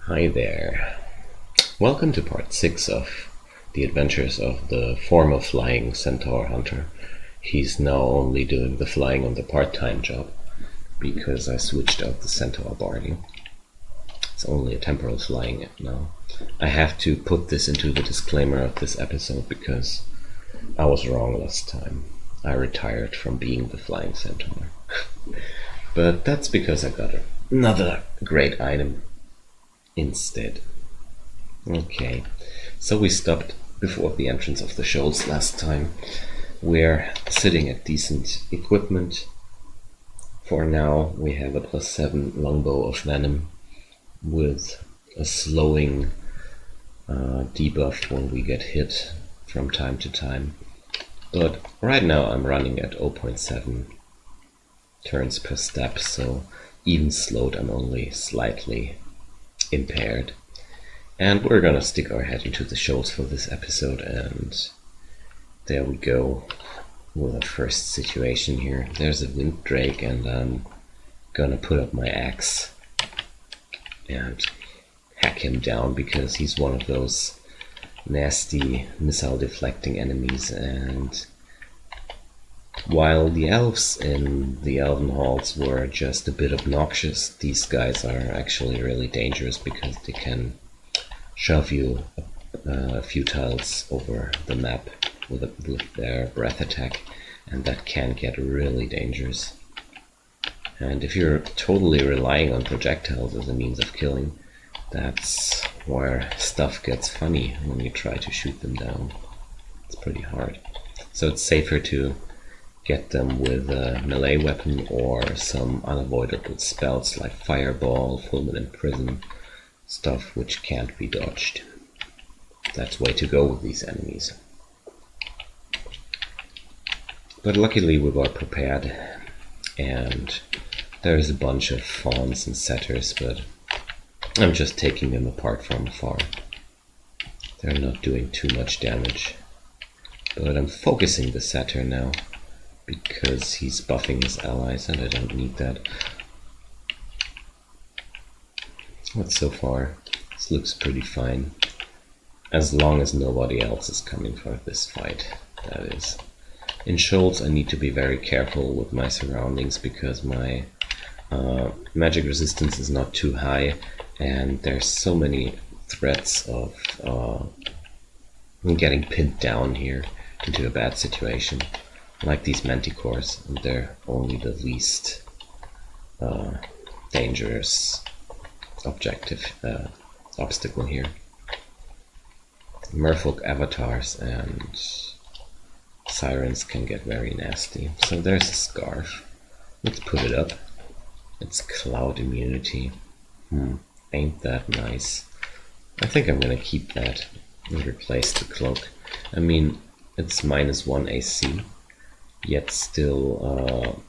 Hi there. Welcome to part 6 of the adventures of the former flying Centaur Hunter. He's now only doing the flying on the part-time job because I switched out the Centaur barding. It's only a temporal flying now. I have to put this into the disclaimer of this episode because I was wrong last time. I retired from being the flying Centaur. But that's because I got another great item instead. Okay, so we stopped before the entrance of the Shoals last time. We're sitting at decent equipment. For now, we have a +7 longbow of venom with a slowing debuff when we get hit from time to time. But right now I'm running at 0.7 turns per step, so even slowed I'm only slightly impaired. And we're gonna stick our head into the Shoals for this episode, and there we go with our first situation here. There's a wind drake, and I'm gonna put up my axe and hack him down because he's one of those nasty missile deflecting enemies. And while the elves in the elven halls were just a bit obnoxious, these guys are actually really dangerous because they can shove you a few tiles over the map with their breath attack, and that can get really dangerous. And if you're totally relying on projectiles as a means of killing, that's where stuff gets funny when you try to shoot them down. It's pretty hard. So it's safer to get them with a melee weapon or some unavoidable spells like Fireball, Fulminant Prism, stuff which can't be dodged. That's the way to go with these enemies. But luckily we were prepared, and there's a bunch of fawns and satyrs, but I'm just taking them apart from afar. They're not doing too much damage. But I'm focusing the satyr now, because he's buffing his allies and I don't need that. But so far, this looks pretty fine. As long as nobody else is coming for this fight, that is. In Shoals I need to be very careful with my surroundings because my magic resistance is not too high, and there's so many threats of getting pinned down here into a bad situation. Like these manticores, and they're only the least dangerous obstacle here. Merfolk avatars and sirens can get very nasty. So there's a scarf. Let's put it up. It's cloud immunity. Ain't that nice? I think I'm gonna keep that and replace the cloak. I mean, it's -1 AC. Yet still,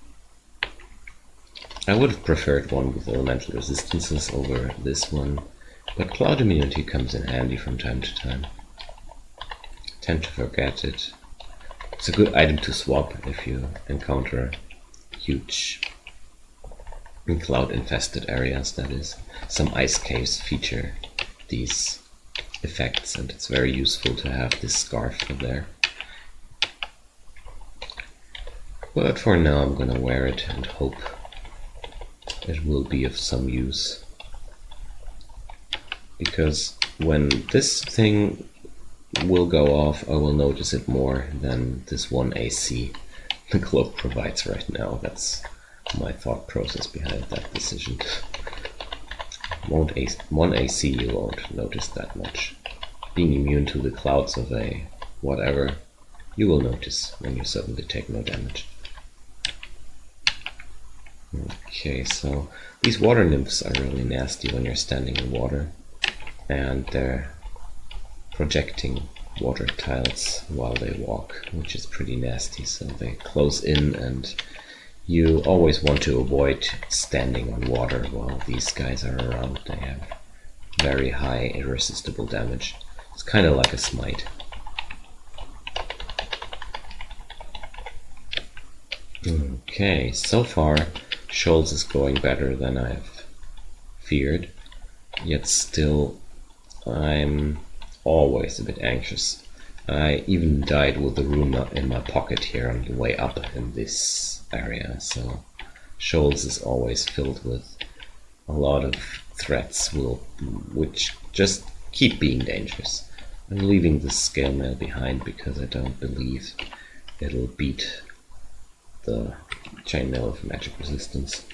I would have preferred one with elemental resistances over this one, but cloud immunity comes in handy from time to time. Tend to forget it. It's a good item to swap if you encounter huge cloud infested areas, that is. Some ice caves feature these effects, and it's very useful to have this scarf there. But for now I'm gonna wear it and hope it will be of some use. Because when this thing will go off, I will notice it more than this 1 AC the cloak provides right now. That's my thought process behind that decision. 1 AC you won't notice that much. Being immune to the clouds of a whatever, you will notice when you suddenly take no damage. Okay, so these water nymphs are really nasty when you're standing in water, and they're projecting water tiles while they walk, which is pretty nasty. So they close in, and you always want to avoid standing on water while these guys are around. They have very high irresistible damage. It's kind of like a smite. Okay, so far Shoals is going better than I've feared. yet still I'm always a bit anxious. I even died with the rune in my pocket here on the way up in this area, so Shoals is always filled with a lot of threats which just keep being dangerous. I'm leaving the scale mail behind because I don't believe it'll beat the chainmail of magic resistance.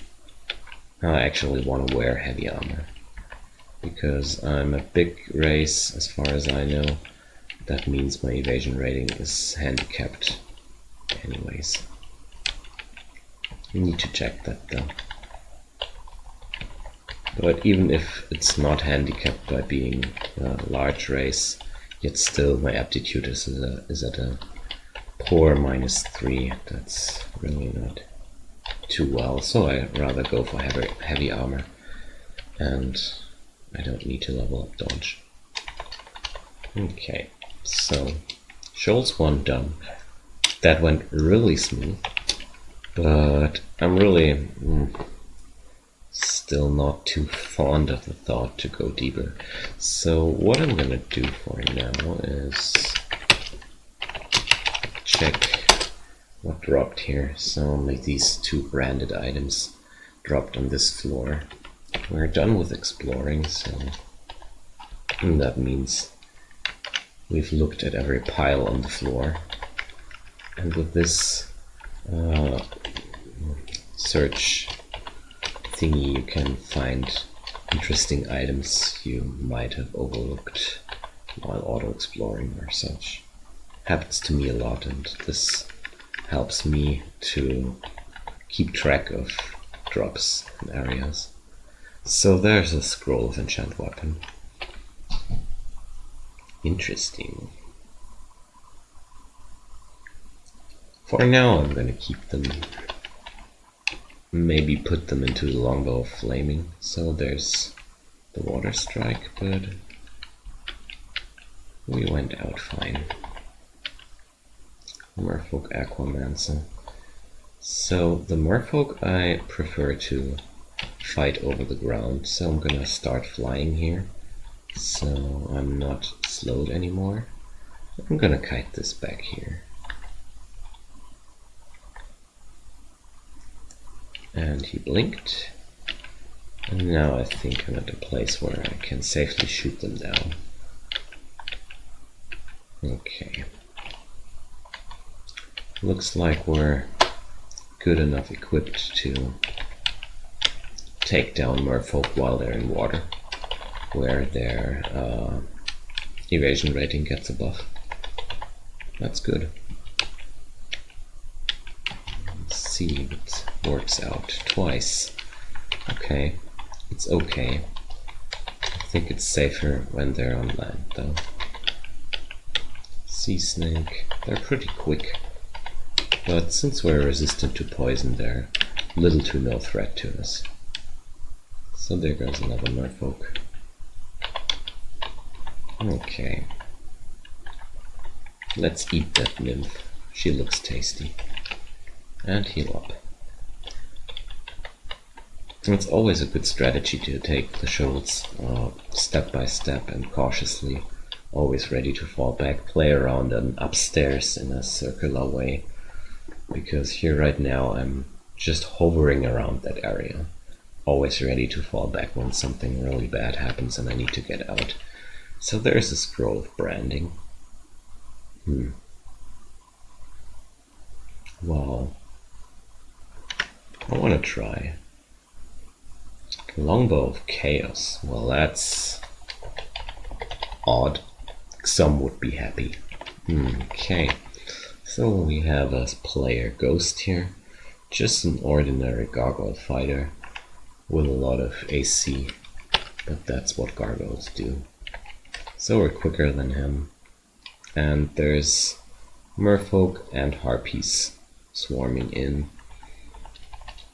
I actually want to wear heavy armor because I'm a big race as far as I know. That means my evasion rating is handicapped anyways. You need to check that though. But even if it's not handicapped by being a large race, yet still my aptitude is at a poor -3. That's really not too well, so I rather go for heavy armor, and I don't need to level up dodge. Okay, so Shoals 1 done. That went really smooth, but I'm really still not too fond of the thought to go deeper. So what I'm gonna do for now is check what dropped here. So only these 2 branded items dropped on this floor. We're done with exploring, so that means we've looked at every pile on the floor. And with this search thingy you can find interesting items you might have overlooked while auto-exploring or such. Happens to me a lot, and this helps me to keep track of drops in areas. So there's a scroll of enchant weapon. Interesting. For now I'm gonna keep them. Maybe put them into the longbow of flaming. So there's the water strike, but we went out fine. Merfolk Aquamancer. So the merfolk I prefer to fight over the ground, so I'm gonna start flying here, so I'm not slowed anymore. I'm gonna kite this back here. And he blinked. And now I think I'm at a place where I can safely shoot them down. Okay. Looks like we're good enough equipped to take down merfolk while they're in water, where their evasion rating gets a buff. That's good. Let's see, it works out twice. Okay, it's okay. I think it's safer when they're on land though. Sea snake, they're pretty quick. But since we're resistant to poison, they're little to no threat to us. So there goes another merfolk. Okay. Let's eat that nymph. She looks tasty. And heal up. It's always a good strategy to take the shoals step by step and cautiously, always ready to fall back, play around and upstairs in a circular way. Because here right now I'm just hovering around that area, always ready to fall back when something really bad happens and I need to get out. So there's a scroll of branding. Well, I want to try. Longbow of Chaos. Well, that's odd. Some would be happy. Okay. So we have a player Ghost here. Just an ordinary gargoyle fighter with a lot of AC. But that's what gargoyles do. So we're quicker than him. And there's merfolk and harpies swarming in.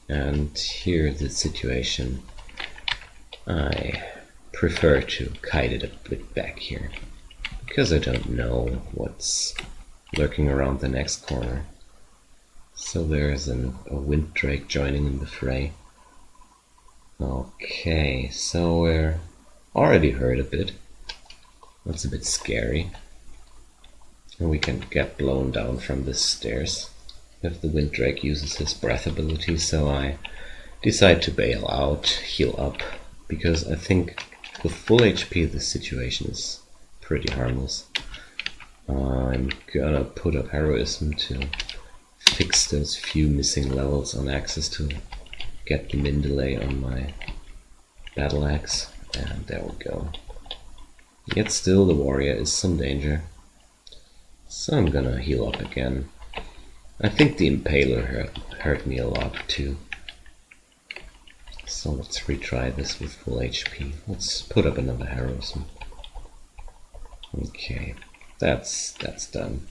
And here's the situation. I prefer to kite it a bit back here, because I don't know what's lurking around the next corner. So there's a wind drake joining in the fray. Okay, so we're already hurt a bit. That's a bit scary. And we can get blown down from the stairs if the Wind Drake uses his breath ability, so I decide to bail out, heal up, because I think with full HP this situation is pretty harmless. I'm gonna put up Heroism to fix those few missing levels on Axis to get the min delay on my battle axe, and there we go. Yet still the warrior is some danger, so I'm gonna heal up again. I think the Impaler hurt me a lot too. So let's retry this with full HP. Let's put up another Heroism. Okay, that's done.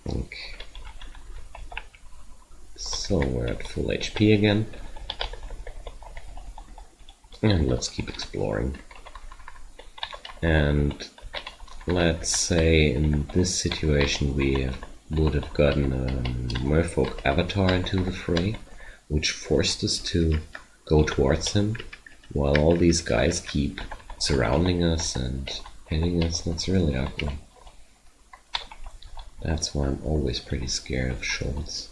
Okay. So we're at full HP again. And let's keep exploring. And let's say in this situation we would have gotten a merfolk avatar into the fray, which forced us to go towards him, while all these guys keep surrounding us and hitting us. That's really ugly. That's why I'm always pretty scared of Shoals.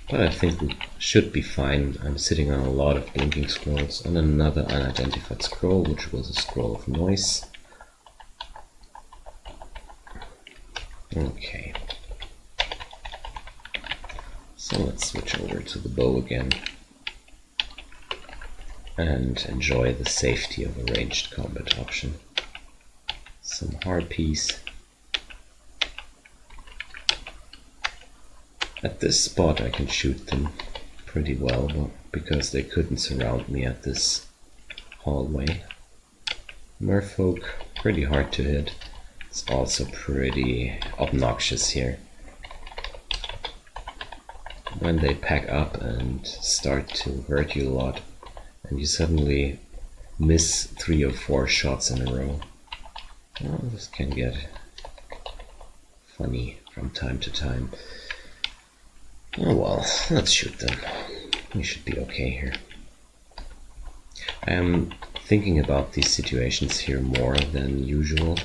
But I think we should be fine. I'm sitting on a lot of blinking scrolls and another unidentified scroll, which was a scroll of noise. Okay. So let's switch over to the bow again and enjoy the safety of a ranged combat option. Some harpies. At this spot I can shoot them pretty well, because they couldn't surround me at this hallway. Merfolk, pretty hard to hit. It's also pretty obnoxious here. When they pack up and start to hurt you a lot, and you suddenly miss 3 or 4 shots in a row. Well, this can get funny from time to time. Oh well, let's shoot them. We should be okay here. I am thinking about these situations here more than usual,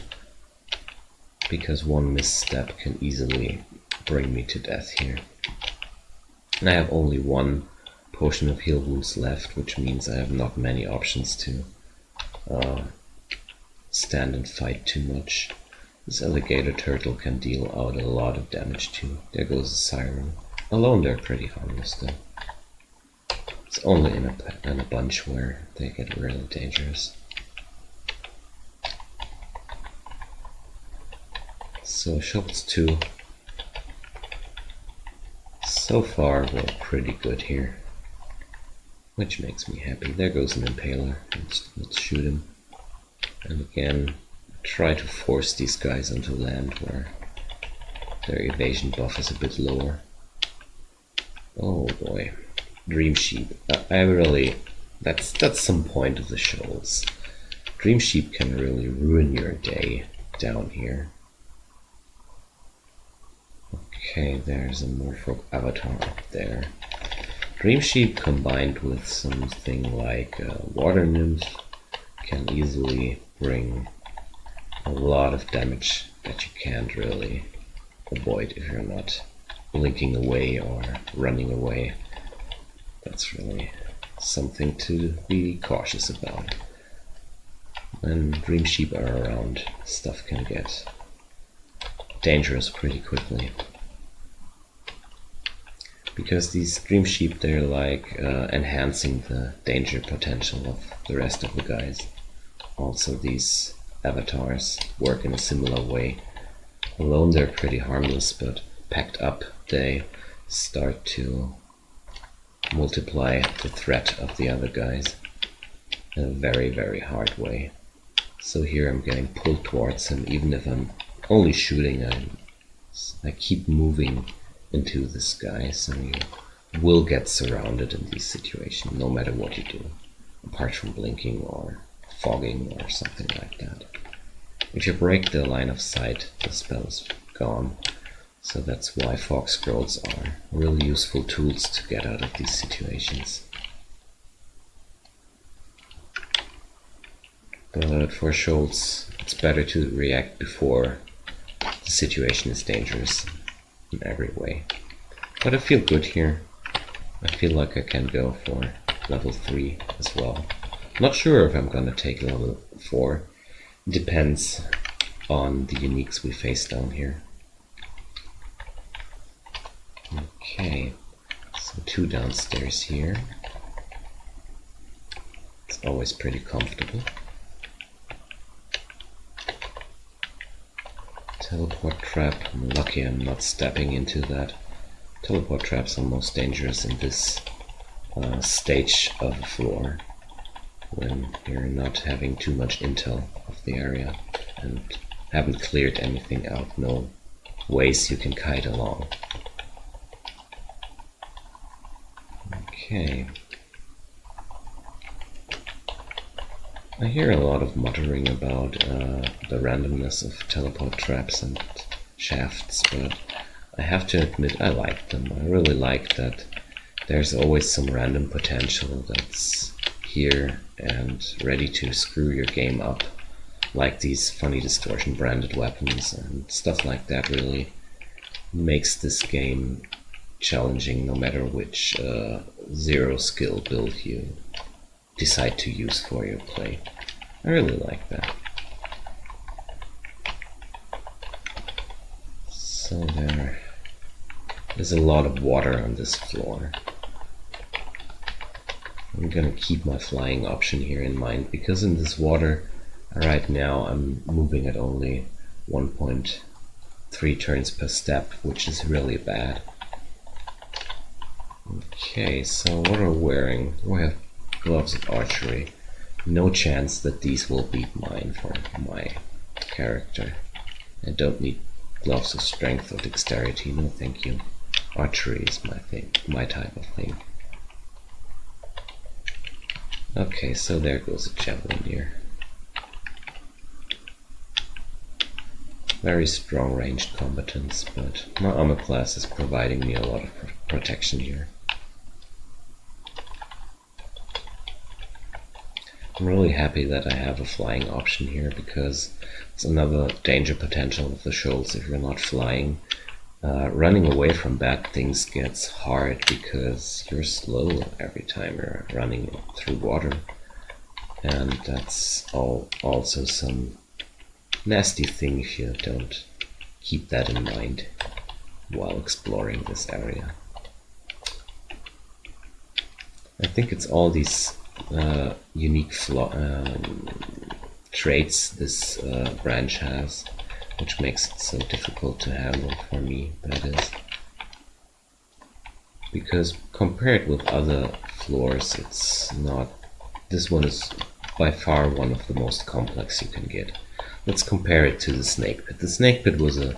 because one misstep can easily bring me to death here. And I have only 1 potion of heal wounds left, which means I have not many options to stand and fight too much. This alligator turtle can deal out a lot of damage too. There goes a siren. Alone they're pretty harmless though. It's only in a bunch where they get really dangerous. So Shoals 2. So far we're pretty good here, which makes me happy. There goes an Impaler. Let's shoot him. And again, try to force these guys onto land where their evasion buff is a bit lower. Oh boy, Dream Sheep. That's some point of the Shoals. Dream Sheep can really ruin your day down here. Okay, there's a Merfolk avatar up there. Dream Sheep combined with something like Water Nymph can easily bring a lot of damage that you can't really avoid if you're not blinking away or running away. That's really something to be cautious about. When Dream Sheep are around, stuff can get dangerous pretty quickly. Because these Dream Sheep, they're like enhancing the danger potential of the rest of the guys. Also these avatars work in a similar way. Alone they're pretty harmless, but packed up they start to multiply the threat of the other guys in a very, very hard way. So here I'm getting pulled towards him, even if I'm only shooting, I keep moving into this guy, so you will get surrounded in these situations, no matter what you do, apart from blinking or fogging or something like that. If you break the line of sight, the spell is gone. So that's why fog scrolls are really useful tools to get out of these situations. But for Shoals, it's better to react before the situation is dangerous in every way. But I feel good here. I feel like I can go for level 3 as well. Not sure if I'm gonna take level 4. Depends on the uniques we face down here. Okay, so 2 downstairs here. It's always pretty comfortable. Teleport trap. I'm lucky I'm not stepping into that. Teleport traps are most dangerous in this stage of the floor, when you're not having too much intel of the area and haven't cleared anything out, no ways you can kite along. Okay. I hear a lot of muttering about the randomness of teleport traps and shafts, but I have to admit I like them. I really like that there's always some random potential that's here and ready to screw your game up, like these funny distortion branded weapons and stuff like that. Really makes this game challenging no matter which zero skill build you decide to use for your play. I really like that. So there's a lot of water on this floor. I'm gonna keep my flying option here in mind, because in this water right now I'm moving at only 1.3 turns per step, which is really bad. Okay, so what are we wearing? We have gloves of archery. No chance that these will beat mine for my character. I don't need gloves of strength or dexterity, no thank you. Archery is my thing, my type of thing. Okay, so there goes a javelin here. Very strong ranged combatants, but my armor class is providing me a lot of protection here. I'm really happy that I have a flying option here, because it's another danger potential of the Shoals. If you're not flying, running away from bad things gets hard because you're slow every time you're running through water, and that's also some nasty thing if you don't keep that in mind while exploring this area. I think it's all these unique traits this branch has, which makes it so difficult to handle for me, that is. Because compared with other floors, it's not... This one is by far one of the most complex you can get. Let's compare it to the Snake Pit. The Snake Pit was an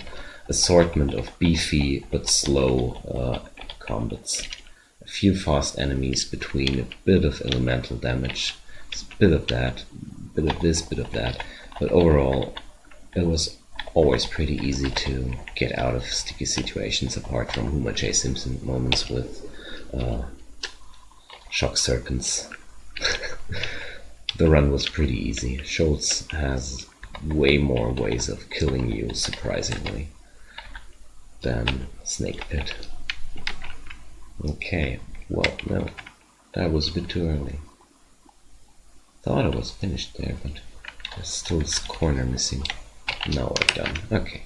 assortment of beefy but slow combats. A few fast enemies between, a bit of elemental damage, a bit of that, bit of this, bit of that, but overall it was always pretty easy to get out of sticky situations, apart from Homer J. Simpson moments with shock serpents. The run was pretty easy. Shoals has way more ways of killing you, surprisingly, than Snake Pit. Okay, well, no, that was a bit too early. Thought I was finished there, but there's still this corner missing. Now we're done. Okay.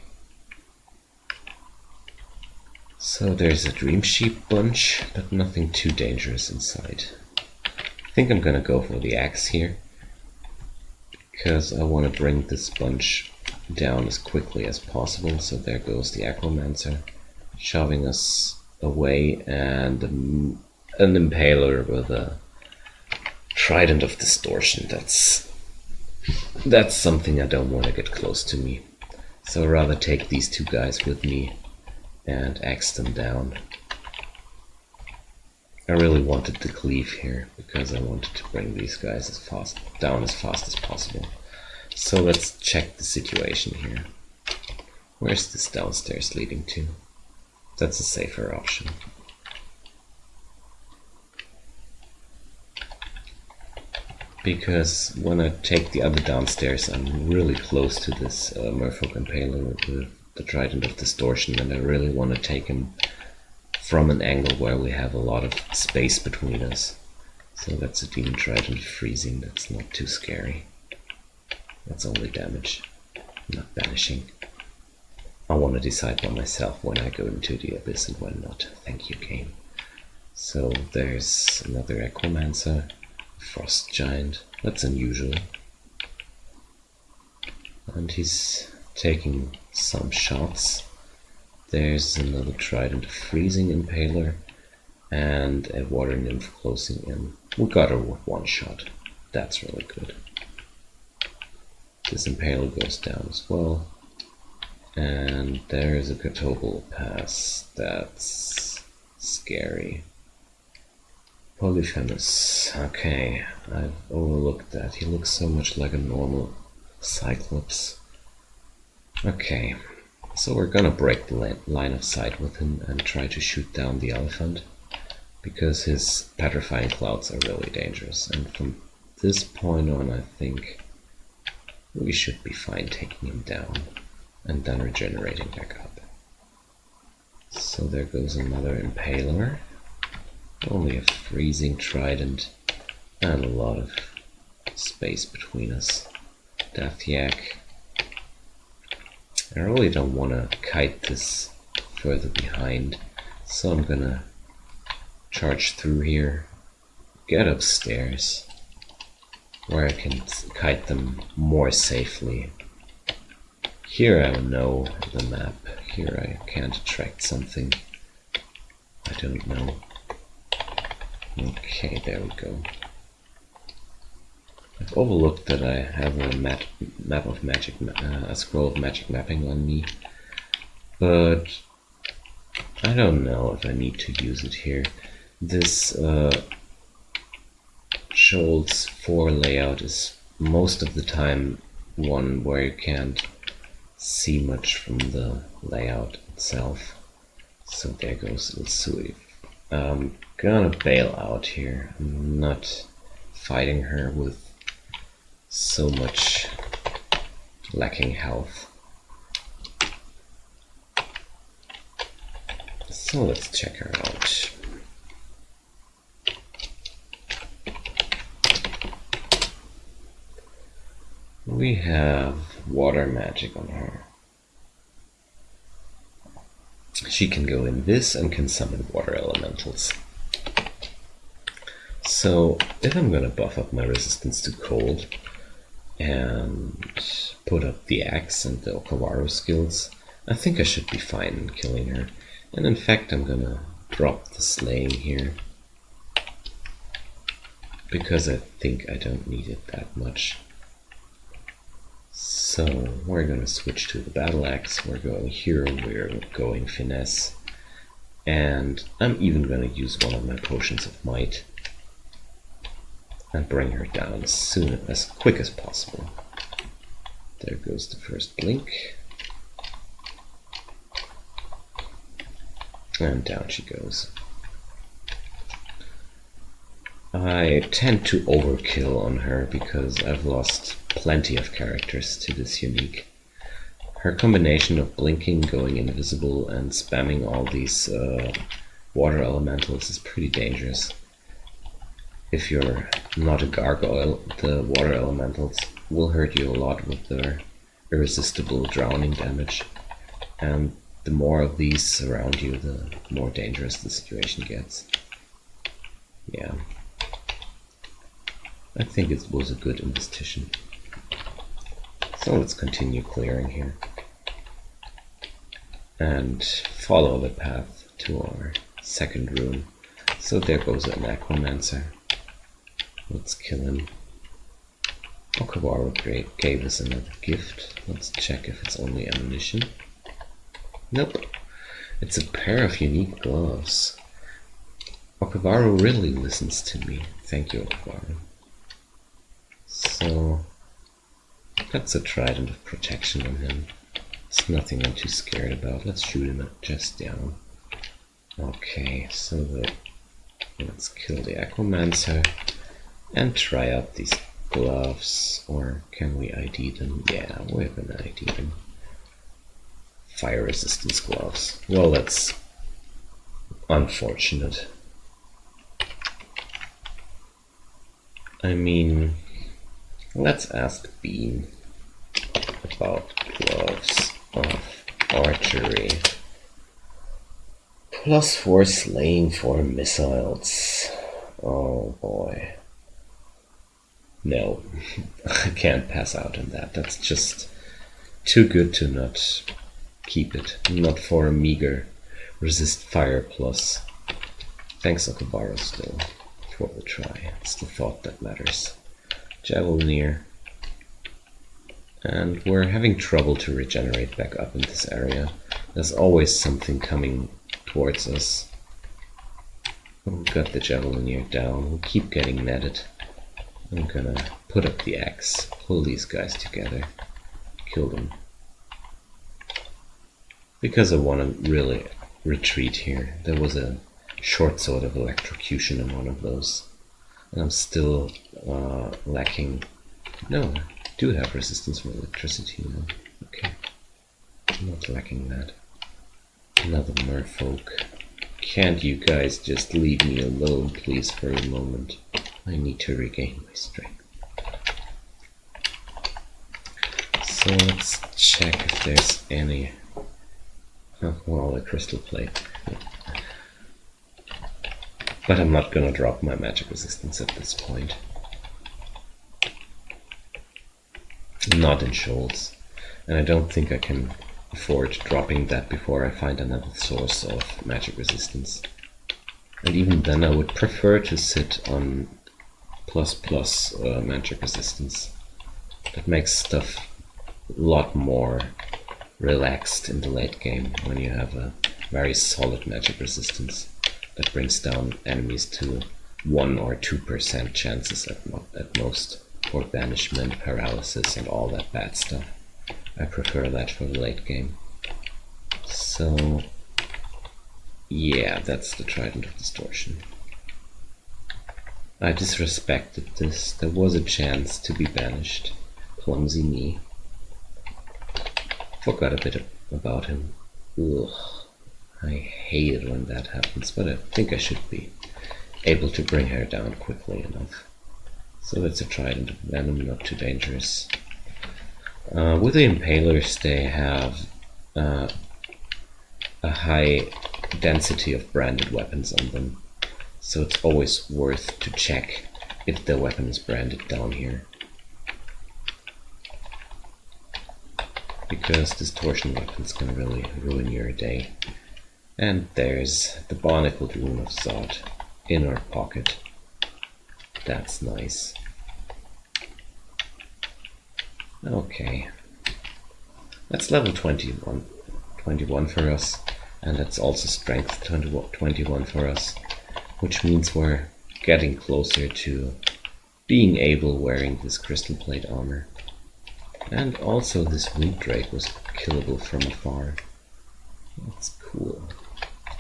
So there's a Dream Sheep bunch, but nothing too dangerous inside. I think I'm gonna go for the axe here, because I want to bring this bunch down as quickly as possible. So there goes the Acromancer, shoving us away, and an Impaler with a Trident of Distortion. That's something I don't want to get close to me. So I'd rather take these two guys with me and axe them down. I really wanted to cleave here because I wanted to bring these guys down as fast as possible. So let's check the situation here. Where's this downstairs leading to? That's a safer option. because when I take the other downstairs, I'm really close to this Merfolk Impaler with the Trident of Distortion, and I really want to take him from an angle where we have a lot of space between us. So that's a Demon Trident Freezing, that's not too scary. That's only damage, not banishing. I want to decide by myself when I go into the Abyss and when not. Thank you, game. So there's another Echomancer, Frost Giant, that's unusual. And he's taking some shots. There's another Trident of Freezing Impaler and a Water Nymph closing in. We got her with one shot. That's really good. This Impaler goes down as well. And there's a Catobal Pass. That's scary. Polyphemus. Okay, I've overlooked that. He looks so much like a normal Cyclops. Okay, so we're gonna break the line of sight with him and try to shoot down the elephant, because his petrifying clouds are really dangerous, and from this point on I think we should be fine taking him down and then regenerating back up. So there goes another Impaler, only a Freezing Trident and a lot of space between us. Death Yak. I really don't want to kite this further behind, so I'm gonna charge through here, get upstairs, where I can kite them more safely. Here I know the map, here I can't attract something, I don't know. Okay, there we go. I've overlooked that I have a map of magic, a scroll of magic mapping on me, but I don't know if I need to use it here. This Shoals 4 layout is most of the time one where you can't see much from the layout itself. So there goes Ic0n. I'm gonna bail out here. I'm not fighting her with so much lacking health. So let's check her out. We have water magic on her. She can go in this and can summon water elementals. So if I'm gonna buff up my resistance to cold and put up the axe and the Okawaru skills, I think I should be fine in killing her. And in fact I'm gonna drop the slaying here, because I think I don't need it that much. So we're gonna switch to the battle axe, we're going hero, we're going finesse, and I'm even gonna use one of my potions of might and bring her down as quick as possible. There goes the first blink. And down she goes. I tend to overkill on her because I've lost plenty of characters to this unique. Her combination of blinking, going invisible, and spamming all these water elementals is pretty dangerous. If you're not a gargoyle, the water elementals will hurt you a lot with their irresistible drowning damage, and the more of these surround you, the more dangerous the situation gets. Yeah, I think it was a good investition. So let's continue clearing here and follow the path to our second room. So there goes an Necromancer. Let's kill him. Okawaru gave us another gift. Let's check if it's only ammunition. Nope. It's a pair of unique gloves. Okawaru really listens to me. Thank you, Okawaru. So that's a Trident of Protection on him. It's nothing I'm too scared about. Let's shoot him just down. Okay, so let's kill the Necromancer and try out these gloves, or can we ID them? Yeah, we're gonna ID them. Fire resistance gloves. Well, that's unfortunate. I mean, let's ask Bean about gloves of archery. +4 slaying for missiles. Oh boy. No, I can't pass out on that. That's just too good to not keep it. Not for a meager resist fire plus. Thanks, Okobaro, still, for the try. It's the thought that matters. Javelineer. And we're having trouble to regenerate back up in this area. There's always something coming towards us. We've got the Javelineer down. We'll keep getting netted. I'm gonna put up the axe, pull these guys together, kill them. Because I want to really retreat here. There was a short sword of electrocution in one of those. And I'm still lacking... No, I do have resistance for electricity now. Okay. I'm not lacking that. Another merfolk. Can't you guys just leave me alone, please, for a moment? I need to regain my strength. So let's check if there's any... Oh, well, a crystal plate. But I'm not gonna drop my magic resistance at this point. Not in Shoals. And I don't think I can afford dropping that before I find another source of magic resistance. And even then I would prefer to sit on ++ magic resistance. That makes stuff a lot more relaxed in the late game when you have a very solid magic resistance that brings down enemies to 1 or 2% chances at most for banishment, paralysis and all that bad stuff. I prefer that for the late game. So yeah, that's the Trident of Distortion. I disrespected this. There was a chance to be banished. Clumsy me. Forgot a bit about him. Ugh. I hate it when that happens, but I think I should be able to bring her down quickly enough. So that's a Trident of Venom, not too dangerous. With the Impalers, they have a high density of branded weapons on them. So it's always worth to check if the weapon is branded down here. Because distortion weapons can really ruin your day. And there's the Barnacled Rune of Zod in our pocket. That's nice. Okay. That's level 21 for us. And that's also strength 21 for us. Which means we're getting closer to being able wearing this crystal plate armor. And also this Wind Drake was killable from afar. That's cool.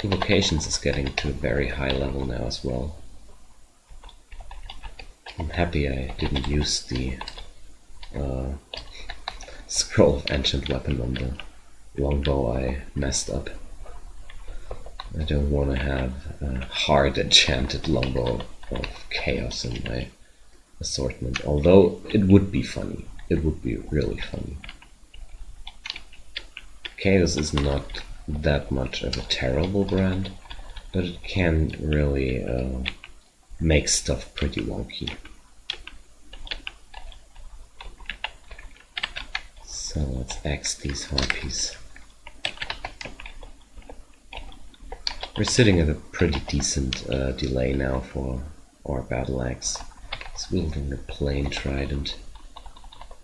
Evocations is getting to a very high level now as well. I'm happy I didn't use the Scroll of Ancient Weapon on the longbow. I messed up. I don't want to have a hard enchanted longbow of chaos in my assortment, although it would be funny. It would be really funny. Chaos is not that much of a terrible brand, but it can really make stuff pretty wonky. So let's axe these harpies. We're sitting at a pretty decent delay now for our battle axe. It's wielding a plain trident,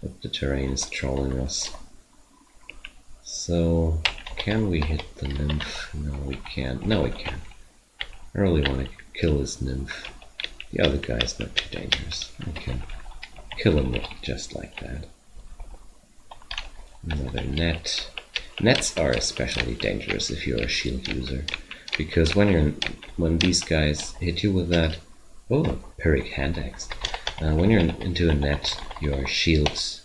but the terrain is trolling us. So, can we hit the nymph? No, we can't. No, we can. I really want to kill this nymph. The other guy's not too dangerous. I can kill him just like that. Another net. Nets are especially dangerous if you're a shield user, because when these guys hit you with that, oh, Pyrrhic hand axe, When you're into a net, your shield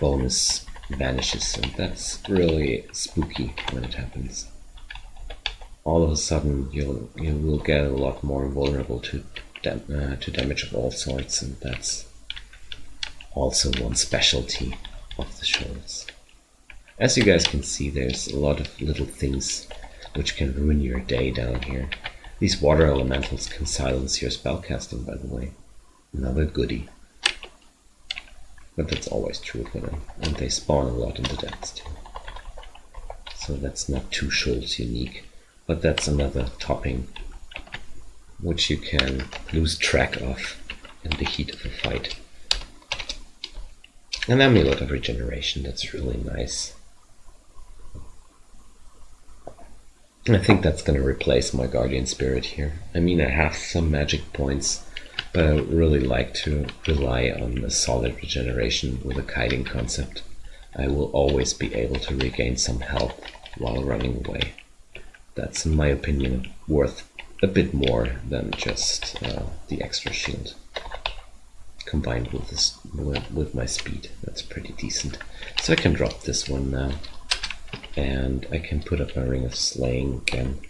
bonus vanishes, and that's really spooky when it happens. All of a sudden, you will get a lot more vulnerable to damage of all sorts, and that's also one specialty of the Shoals. As you guys can see, there's a lot of little things which can ruin your day down here. These water elementals can silence your spellcasting, by the way. Another goodie. But that's always true for them, and they spawn a lot in the depths too. So that's not too Shoals unique, but that's another topping which you can lose track of in the heat of a fight. An amulet of regeneration, that's really nice. I think that's going to replace my guardian spirit here. I mean, I have some magic points, but I would really like to rely on a solid regeneration with a kiting concept. I will always be able to regain some health while running away. That's, in my opinion, worth a bit more than just the extra shield. Combined with my speed, that's pretty decent. So I can drop this one now. And I can put up my Ring of Slaying again.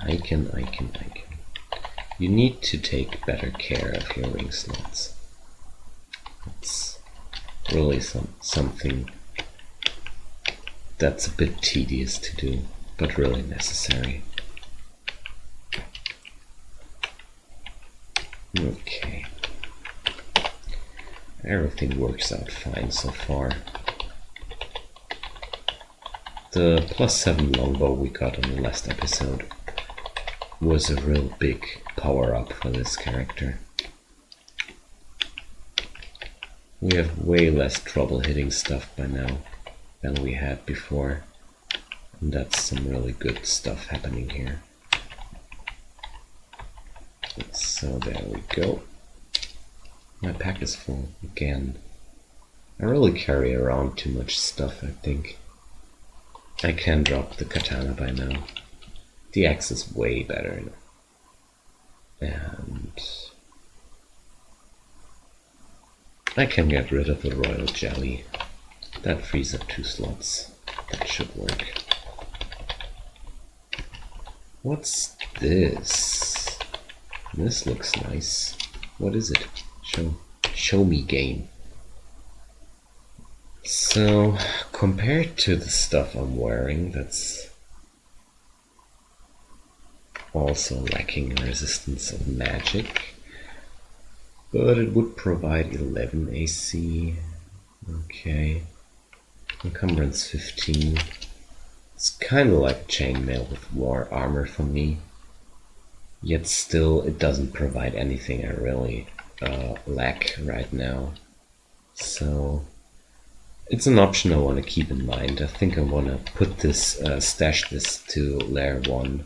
Ic0n. You need to take better care of your ring slots. It's really something that's a bit tedious to do, but really necessary. Okay. Everything works out fine so far. The +7 longbow we got on the last episode was a real big power-up for this character. We have way less trouble hitting stuff by now than we had before, and that's some really good stuff happening here. So there we go. My pack is full again. I really carry around too much stuff, I think. I can drop the katana by now. The axe is way better. And I can get rid of the royal jelly. That frees up 2 slots. That should work. What's this? This looks nice. What is it? Show me game. So, compared to the stuff I'm wearing, that's also lacking in resistance of magic, but it would provide 11 AC. Okay. Encumbrance 15. It's kind of like chainmail with more armor for me, yet still it doesn't provide anything I really lack right now. So it's an option I want to keep in mind. I think I want to put this, stash this to layer 1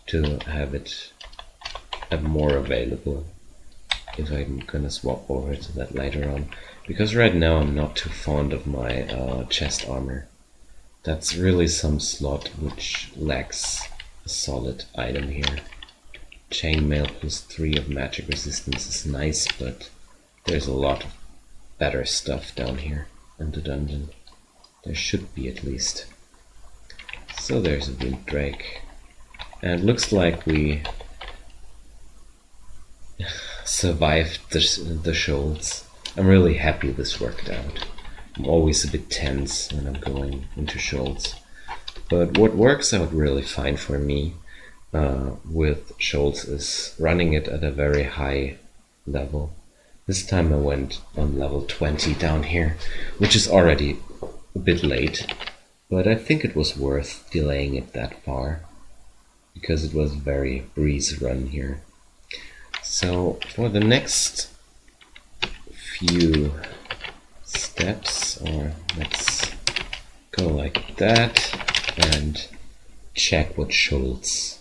to have it more available if I'm gonna swap over to that later on. Because right now I'm not too fond of my chest armor. That's really some slot which lacks a solid item here. Chainmail +3 of magic resistance is nice, but there's a lot of better stuff down here in the dungeon. There should be, at least. So there's a wind drake. And it looks like we survived the Shoals. I'm really happy this worked out. I'm always a bit tense when I'm going into Shoals. But what works out really fine for me with Shoals is running it at a very high level. This time I went on level 20 down here, which is already a bit late, but I think it was worth delaying it that far, because it was very breeze run here. So for the next few steps, or let's go like that and check what Shoals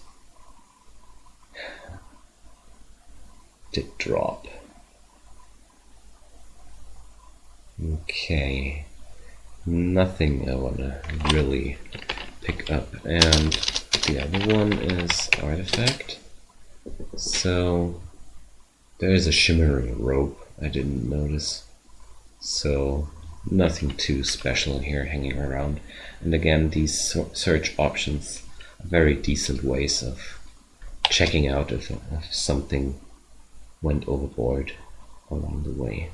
did drop. Okay, nothing I wanna really pick up, and the other one is artifact. So There is a shimmering rope I didn't notice, so nothing too special here hanging around. And again, these search options are very decent ways of checking out if something went overboard along the way.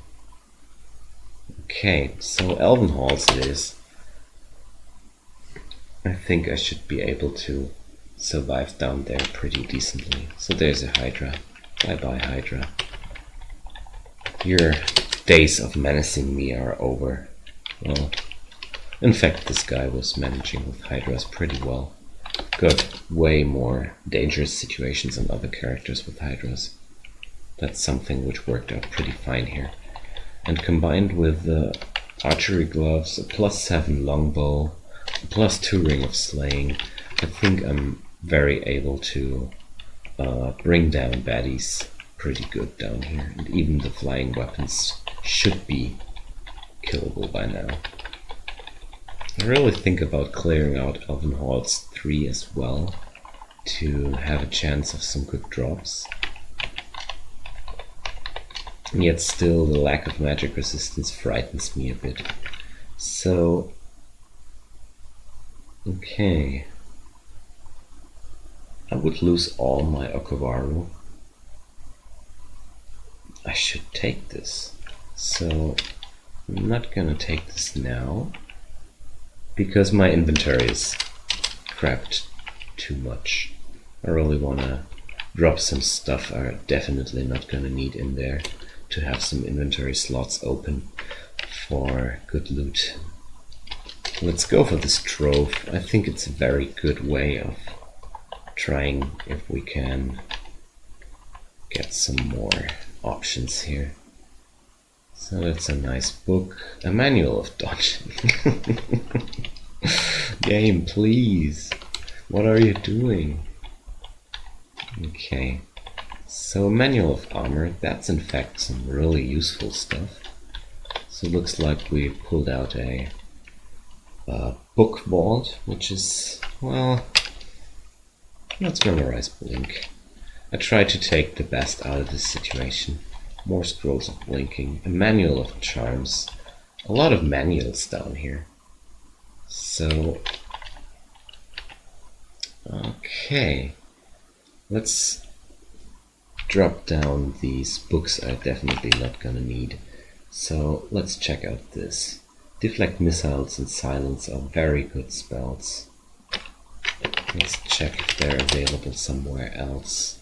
Okay, so Elven Halls it is. I think I should be able to survive down there pretty decently. So there's a Hydra. Bye bye, Hydra. Your days of menacing me are over. Well, in fact, this guy was managing with Hydras pretty well. Got way more dangerous situations than other characters with Hydras. That's something which worked out pretty fine here. And combined with the archery gloves, a +7 longbow, a +2 ring of slaying, I think I'm very able to bring down baddies pretty good down here. And even the flying weapons should be killable by now. I really think about clearing out Elven Halls 3 as well to have a chance of some good drops. And yet still the lack of magic resistance frightens me a bit. So, okay. I would lose all my Okawaru. I should take this. So, I'm not gonna take this now, because my inventory is crapped too much. I really wanna drop some stuff I'm definitely not gonna need in there to have some inventory slots open for good loot. Let's go for this Trove. I think it's a very good way of trying if we can get some more options here. So that's a nice book. A manual of dodging. Game, please. What are you doing? Okay. So a manual of armor. That's in fact some really useful stuff. So it looks like we pulled out a book vault, which is, well, let's memorize Blink. I tried to take the best out of this situation. More scrolls of blinking, a manual of charms, a lot of manuals down here. So, okay, let's drop down these books I'm definitely not gonna need. So let's check out this. Deflect missiles and silence are very good spells. Let's check if they're available somewhere else.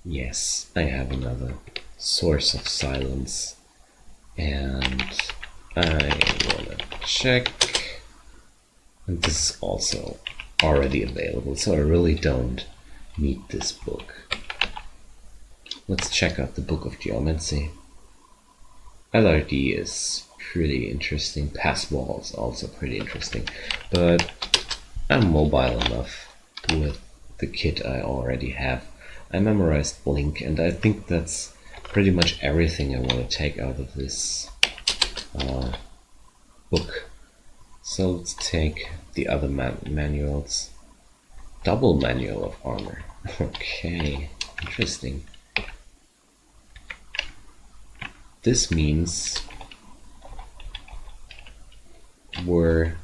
Yes, I have another source of silence, and I wanna check, and this is also already available, so I really don't need this book. Let's check out the Book of Geomancy. LRD is pretty interesting, Pass Wall is also pretty interesting, but I'm mobile enough with the kit I already have. I memorized Blink, and I think that's pretty much everything I want to take out of this book. So let's take the other manuals. Double manual of armor. Okay, interesting. This means we're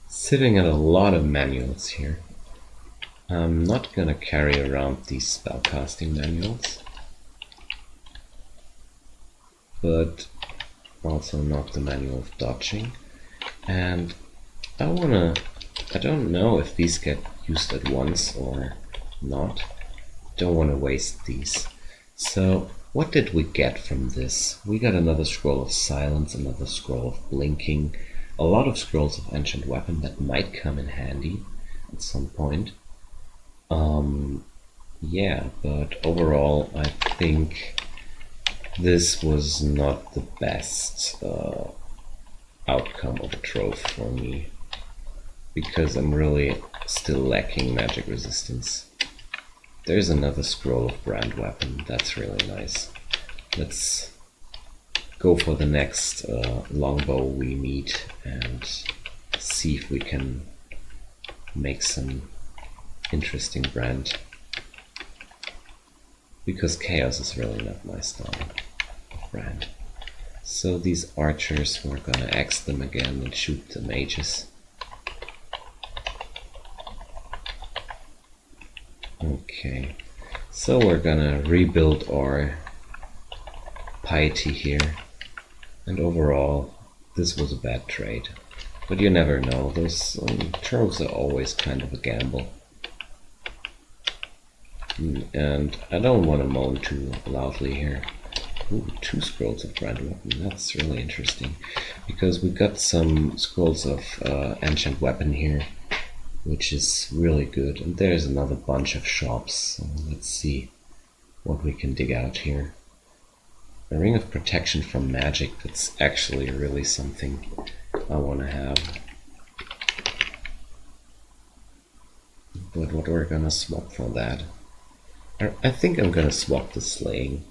sitting at a lot of manuals here. I'm not gonna carry around these spellcasting manuals, but also not the manual of dodging. And I don't know if these get used at once or not. Don't want to waste these. So what did we get from this? We got another scroll of silence, another scroll of blinking, a lot of scrolls of ancient weapon that might come in handy at some point. Yeah, but overall I think this was not the best outcome of a Trove for me, because I'm really still lacking magic resistance. There's another scroll of brand weapon, that's really nice. Let's go for the next longbow we meet and see if we can make some interesting brand. because chaos is really not my style of brand. So these archers, we're gonna axe them again and shoot the mages. Okay, so we're gonna rebuild our piety here, and overall this was a bad trade. But you never know, those troves are always kind of a gamble. And I don't want to moan too loudly here. Ooh, 2 scrolls of brand weapon, that's really interesting. Because we got some scrolls of ancient weapon here, which is really good. And there's another bunch of shops, so let's see what we can dig out here. A ring of protection from magic, that's actually really something I want to have. But what we're gonna swap for that? I think I'm gonna swap the slaying,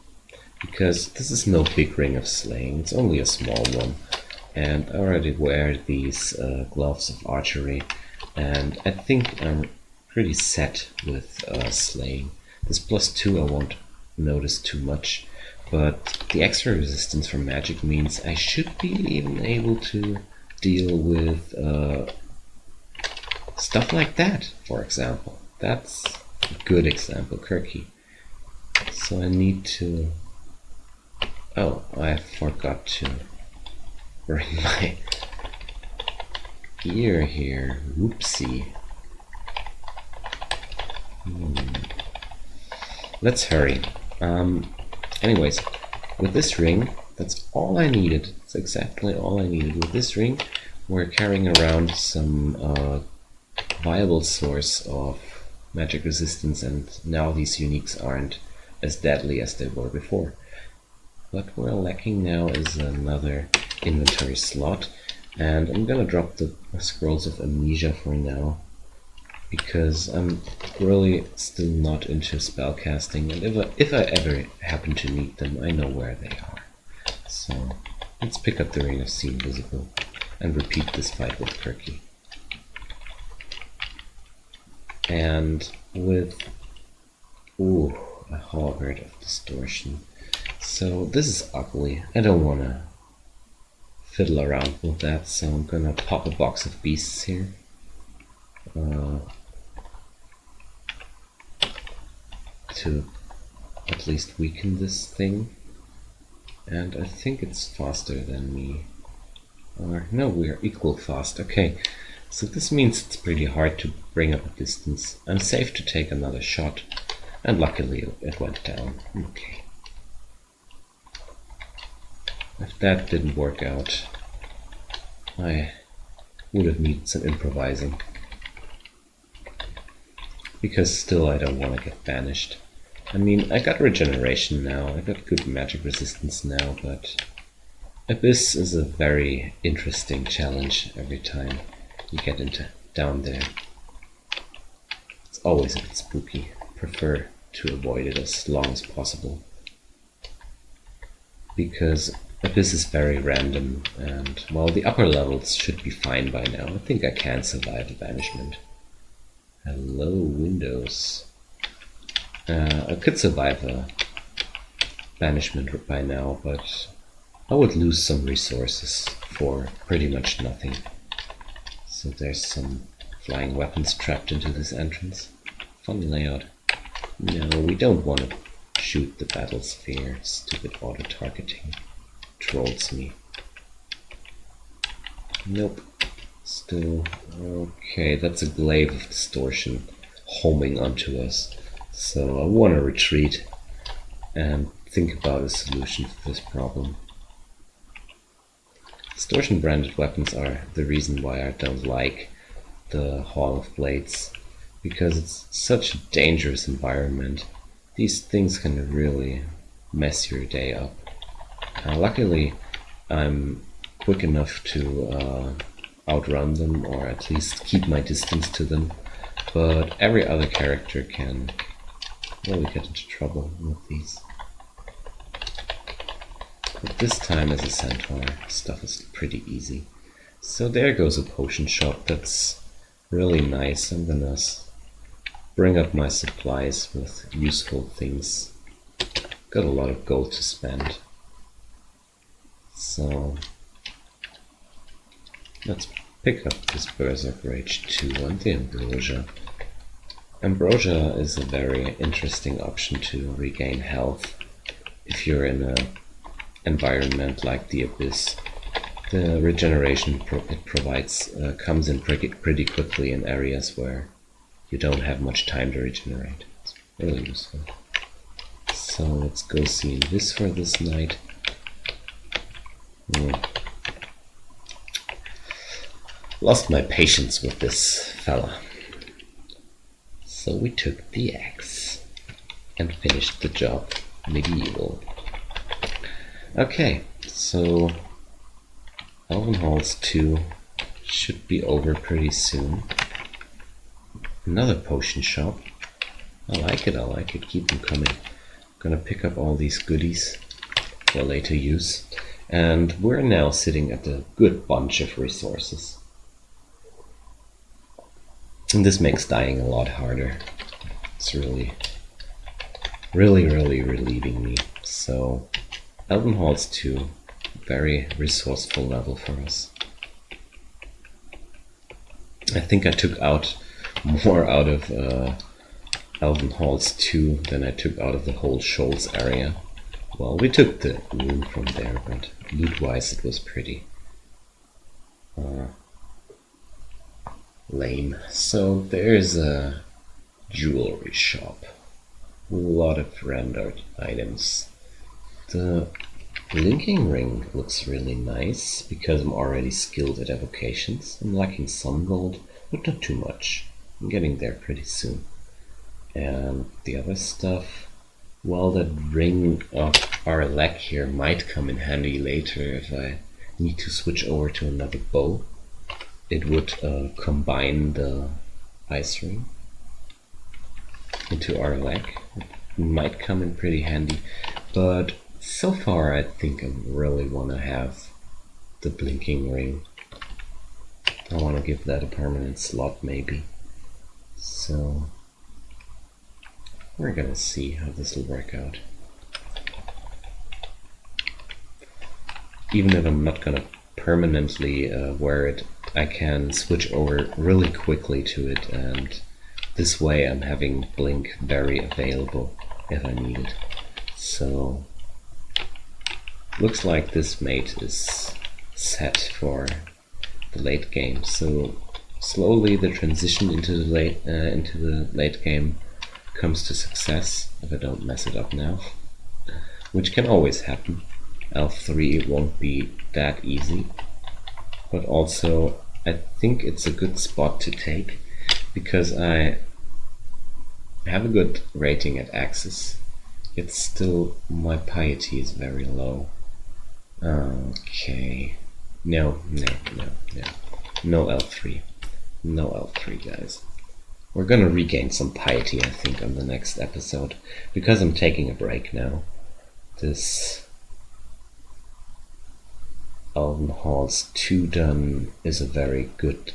because this is no big ring of slaying, it's only a small one. And I already wear these gloves of archery, and I think I'm pretty set with slaying. This +2 I won't notice too much, but the extra resistance from magic means I should be even able to deal with stuff like that, for example. That's a good example, Kirky. So I need to... Oh, I forgot to bring my gear here. Whoopsie. Let's hurry. Anyways, with this ring, that's all I needed. That's exactly all I needed. With this ring, we're carrying around some viable source of magic resistance, and now these uniques aren't as deadly as they were before. What we're lacking now is another inventory slot, and I'm gonna drop the scrolls of amnesia for now, because I'm really still not into spellcasting, and if I ever happen to need them, I know where they are. So let's pick up the Ring of See Invisible and repeat this fight with Kirky. And with a halberd of distortion. So this is ugly. I don't want to fiddle around with that, so I'm gonna pop a box of beasts here. To at least weaken this thing. And I think it's faster than me. Or no, we're equal fast. Okay, so this means it's pretty hard to bring up a distance. I'm safe to take another shot. And luckily it went down. Okay. If that didn't work out, I would have needed some improvising. Because still I don't want to get banished. I mean, I got regeneration now, I got good magic resistance now, but Abyss is a very interesting challenge every time you get into down there. It's always a bit spooky. Prefer to avoid it as long as possible. Because Abyss is very random, and well, the upper levels should be fine by now. I think I can survive a banishment. Hello, Windows. I could survive a banishment by now, but I would lose some resources for pretty much nothing. So there's some flying weapons trapped into this entrance. Fun layout. No, we don't want to shoot the battle sphere. Stupid auto-targeting. Trolls me. Nope. Still. Okay, that's a glaive of distortion homing onto us. So I want to retreat and think about a solution for this problem. Distortion branded weapons are the reason why I don't like the Hall of Blades, because it's such a dangerous environment. These things can really mess your day up. Luckily, I'm quick enough to outrun them, or at least keep my distance to them, but every other character can really get into trouble with these. But this time as a centaur, stuff is pretty easy. So there goes a potion shop. That's really nice. I'm gonna bring up my supplies with useful things got a lot of gold to spend. So let's pick up this Berserk Rage 2 and the Ambrosia. Ambrosia is a very interesting option to regain health if you're in an environment like the Abyss. The regeneration it provides comes in pretty quickly in areas where you don't have much time to regenerate. It's really useful. So let's go see this for this night. Lost my patience with this fella. So we took the axe and finished the job medieval. Okay, so Elven Halls 2 should be over pretty soon. Another potion shop. I like it, keep them coming. Gonna pick up all these goodies for later use. And we're now sitting at a good bunch of resources. And this makes dying a lot harder. It's really relieving me. So, Elven Halls 2, very resourceful level for us. I think I took out more out of Elven Halls 2 than I took out of the whole Shoals area. Well, we took the room from there, but loot-wise it was pretty lame. So there's a jewelry shop with a lot of rendered items. The linking ring looks really nice because I'm already skilled at evocations. I'm lacking some gold, but not too much. I'm getting there pretty soon. And the other stuff, well, that ring of Ic0n here might come in handy later if I need to switch over to another bow. It would combine the ice ring into Ic0n. It might come in pretty handy, but so far I think I really want to have the blinking ring. I want to give that a permanent slot maybe. So we're gonna see how this will work out. Even if I'm not gonna permanently wear it, I can switch over really quickly to it, and this way I'm having blink very available if I need it. So looks like this mate is set for the late game. So slowly the transition into the late game comes to success if I don't mess it up now, which can always happen. L3 won't be that easy, but also I think it's a good spot to take because I have a good rating at Axis. It's still, my piety is very low. Okay, no L3, no L3 guys. We're gonna regain some piety, I think, on the next episode, because I'm taking a break now. This Elven Halls 2 done is a very good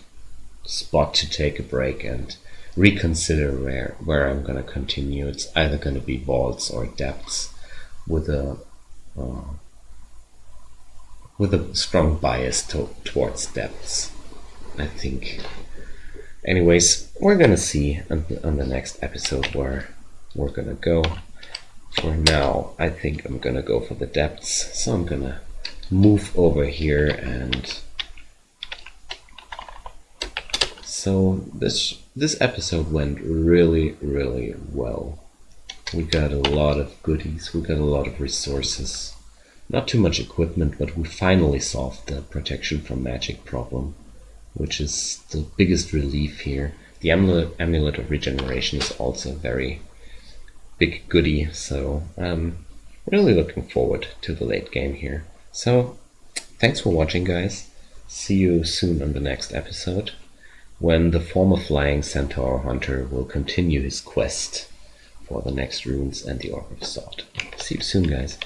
spot to take a break and reconsider where I'm gonna continue. It's either gonna be vaults or depths with a strong bias towards depths, I think. Anyways, we're gonna see on the next episode where we're gonna go. For now, I think I'm gonna go for the depths, so I'm gonna move over here. And so this episode went really well. We got a lot of goodies, we got a lot of resources, not too much equipment, but we finally solved the protection from magic problem, which is the biggest relief here. The amulet of regeneration is also a very big goodie, so I'm really looking forward to the late game here. So thanks for watching, guys. See you soon on the next episode, when the former flying Centaur Hunter will continue his quest for the next runes and the Orb of Salt. See you soon, guys.